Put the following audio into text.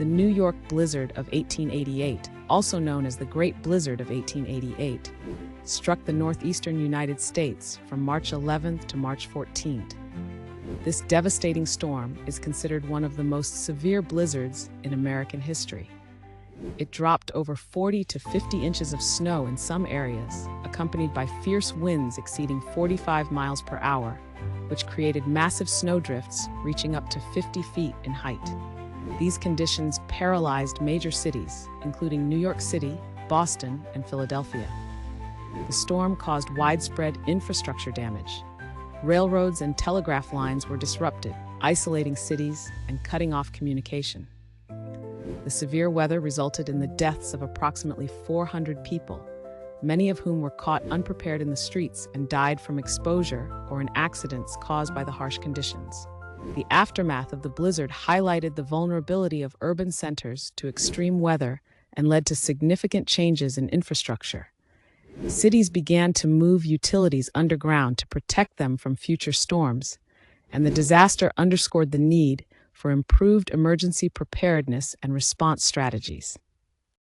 The New York blizzard of 1888, also known as the Great Blizzard of 1888, struck the northeastern United States from March 11th to March 14th. This devastating storm is considered one of the most severe blizzards in American history. It dropped over 40 to 50 inches of snow in some areas, accompanied by fierce winds exceeding 45 miles per hour, which created massive snowdrifts reaching up to 50 feet in height. These conditions paralyzed major cities, including New York City, Boston, and Philadelphia. The storm caused widespread infrastructure damage. Railroads and telegraph lines were disrupted, isolating cities and cutting off communication. The severe weather resulted in the deaths of approximately 400 people, many of whom were caught unprepared in the streets and died from exposure or in accidents caused by the harsh conditions. The aftermath of the blizzard highlighted the vulnerability of urban centers to extreme weather and led to significant changes in infrastructure. Cities began to move utilities underground to protect them from future storms, and the disaster underscored the need for improved emergency preparedness and response strategies.